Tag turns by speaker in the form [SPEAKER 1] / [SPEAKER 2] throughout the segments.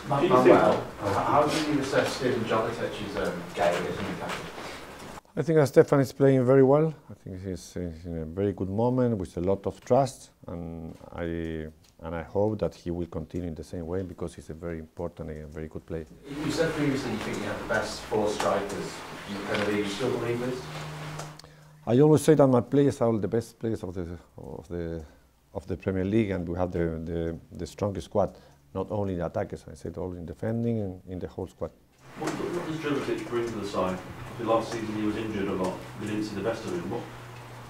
[SPEAKER 1] Manuel, how do you assess Stevan Jovetic's game against Newcastle?
[SPEAKER 2] I think Stevan is playing very well. I think he's in a very good moment with a lot of trust, and I hope that he will continue in the same way because he's a very important and a very good player.
[SPEAKER 1] You said previously you think you have the best four strikers in the Premier League. You still believe this?
[SPEAKER 2] I always say that my players are all the best players of the Premier League, and we have the strongest squad. Not only the attackers, I said all in defending and in the whole squad.
[SPEAKER 3] What does Jovetic bring to the side? Last season he was injured a lot. We didn't see the best of him.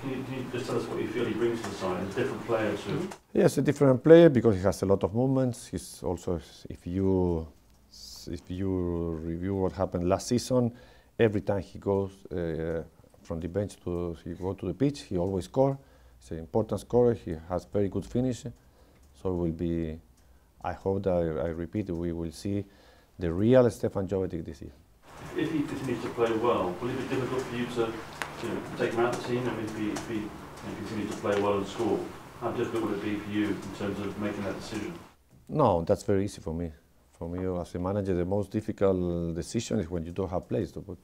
[SPEAKER 3] Can you just tell us what you feel he brings to the side? He's a different player too.
[SPEAKER 2] Yes, a different player because he has a lot of movements. He's also, if you review what happened last season, every time he goes from the bench to the pitch, he always scores. He's an important scorer. He has very good finish. So it will be. I hope that I repeat, we will see the real Stevan Jovetic this year.
[SPEAKER 3] If he continues to play well, will it be difficult for you to take him out of the team? I mean, if he continues to play well and score, how difficult would it be for you in terms of making that decision?
[SPEAKER 2] No, that's very easy for me. For me, as a manager, the most difficult decision is when you don't have players to put.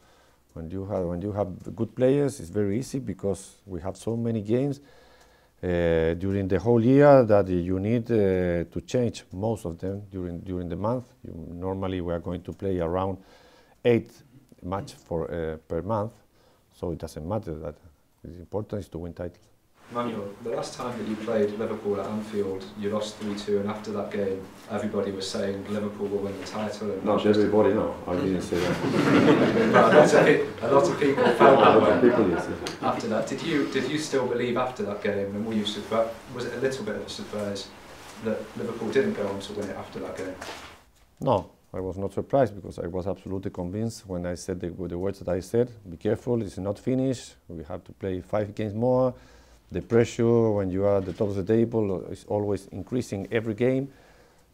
[SPEAKER 2] When you have good players, it's very easy because we have so many games during the whole year that you need to change most of them during the month. Normally, we are going to play around 8 matches per month, so it doesn't matter. That it's important is to win titles.
[SPEAKER 4] Manuel, the last time that you played Liverpool at Anfield, you lost 3-2, and after that game, everybody was saying Liverpool will win the title. And
[SPEAKER 2] not everybody, no. I didn't say that.
[SPEAKER 4] But a lot of people felt that way.
[SPEAKER 2] Yes.
[SPEAKER 4] After that, did you still believe after that game, and were you surprised? Was it a little bit of a surprise that Liverpool didn't go on to win it after that game?
[SPEAKER 2] No, I was not surprised because I was absolutely convinced when I said the words that I said. Be careful, it's not finished. We have to play 5 games more. The pressure when you are at the top of the table is always increasing every game.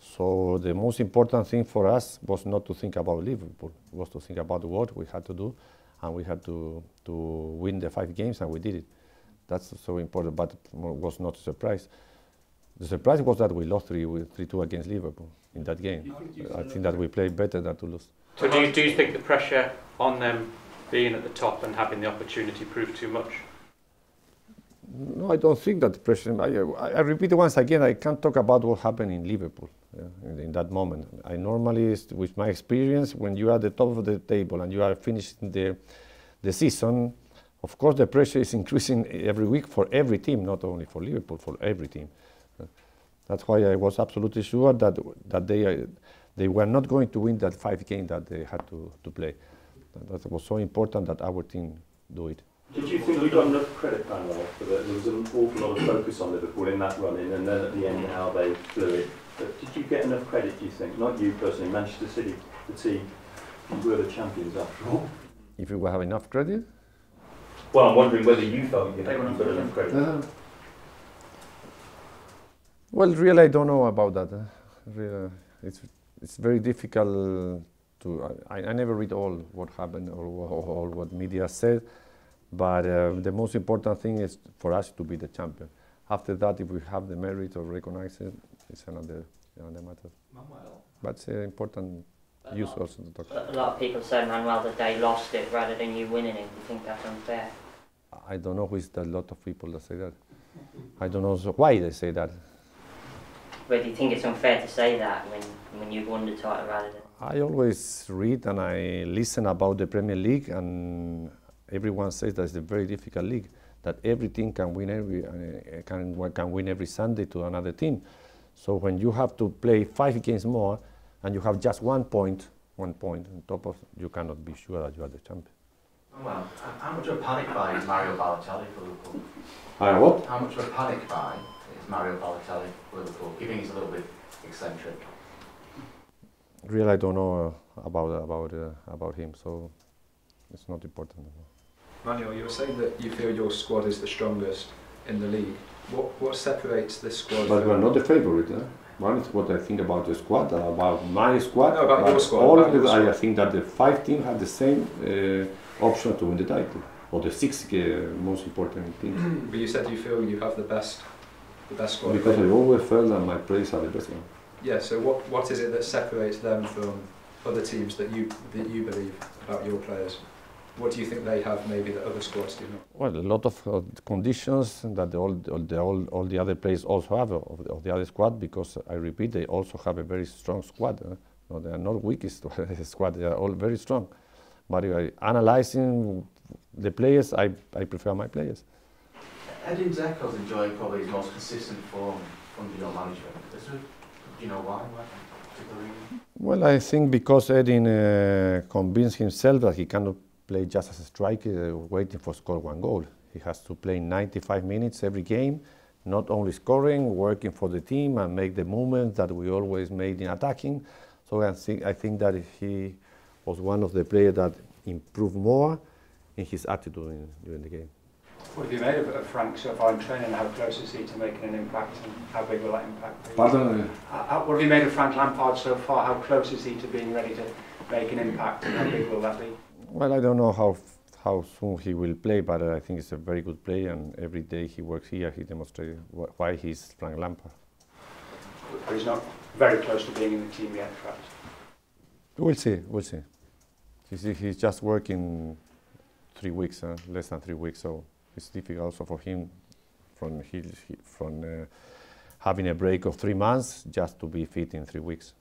[SPEAKER 2] So the most important thing for us was not to think about Liverpool, it was to think about what we had to do, and we had to win the 5 games, and we did it. That's so important, but it was not a surprise. The surprise was that we lost 3-2 against Liverpool in that game. I think that we played better than to lose.
[SPEAKER 5] So do you think the pressure on them being at the top and having the opportunity proved too much?
[SPEAKER 2] No, I don't think that pressure. I repeat it once again, I can't talk about what happened in Liverpool in that moment. I normally, with my experience, when you are at the top of the table and you are finishing the season, of course the pressure is increasing every week for every team, not only for Liverpool, for every team. That's why I was absolutely sure that they were not going to win that 5 games that they had to play. That was so important that our team do it.
[SPEAKER 6] Did you think you got enough credit, Manuel, for that? There was an awful lot of focus on Liverpool in that run-in, and then at the end how they blew it. But did you get enough credit, do you think? Not you personally, Manchester City, the team, you were the champions after all.
[SPEAKER 2] If you have enough credit?
[SPEAKER 6] Well, I'm wondering whether you felt you got enough credit.
[SPEAKER 2] Well, really, I don't know about that. Really, it's very difficult to. I never read all what happened or all what media said. But the most important thing is for us to be the champion. After that, if we have the merit or recognize it, it's another matter.
[SPEAKER 1] Manuel.
[SPEAKER 2] But it's important use also to talk.
[SPEAKER 7] A lot of people say, Manuel, that they lost it rather than you winning it. Do you think that's unfair?
[SPEAKER 2] I don't know who is the lot of people that say that. I don't know why they say that.
[SPEAKER 7] But do you think it's unfair to say that when you've won the title rather than...
[SPEAKER 2] I always read and I listen about the Premier League, and everyone says that it's a very difficult league, that every team can win every Sunday to another team. So when you have to play 5 games more and you have just 1 point on top of, you cannot be sure that you are the champion.
[SPEAKER 1] Well, how much of a panic buy is Manuel Pellegrini for Liverpool?
[SPEAKER 2] What?
[SPEAKER 1] How much of a panic buy is Manuel Pellegrini for Liverpool? Do you think he's a little bit eccentric?
[SPEAKER 2] Really, I don't know about him, so it's not important.
[SPEAKER 4] Manuel, you were saying that you feel your squad is the strongest in the league. What separates this squad?
[SPEAKER 2] But we're not the favourite. One is what I think about the squad, about my squad.
[SPEAKER 4] No, about your squad.
[SPEAKER 2] All of it, I think that the 5 teams have the same option to win the title, or the 6 most important teams.
[SPEAKER 4] But you said you feel you have the best squad.
[SPEAKER 2] Because I always felt that my players are the best one.
[SPEAKER 4] Yeah, so what is it that separates them from other teams that you believe about your players? What do you think they have maybe that other squads do not?
[SPEAKER 2] Well, a lot of conditions that all the other players also have of the other squad, because I repeat, they also have a very strong squad. No, they are not weakest squad, they are all very strong. But analyzing the players, I prefer my players.
[SPEAKER 1] Edin Dzeko's enjoying probably his most consistent form under your management. Do you know why?
[SPEAKER 2] Well, I think because Edin convinced himself that he cannot play just as a striker waiting for score one goal. He has to play 95 minutes every game, not only scoring, working for the team and make the movements that we always made in attacking. So I think that he was one of the players that improved more in his attitude during the game.
[SPEAKER 8] What have you made of Frank so far in training? How close is he to making an impact, and how big will that impact be?
[SPEAKER 2] Pardon?
[SPEAKER 8] What have you made of Frank Lampard so far? How close is he to being ready to make an impact, and how big will that be?
[SPEAKER 2] Well, I don't know how soon he will play, but I think he's a very good player, and every day he works here, he demonstrates why he's Frank Lampard.
[SPEAKER 8] But he's not very close to being in the team yet, perhaps?
[SPEAKER 2] We'll see. He's just working 3 weeks, less than 3 weeks, so it's difficult also for him from having a break of 3 months just to be fit in 3 weeks.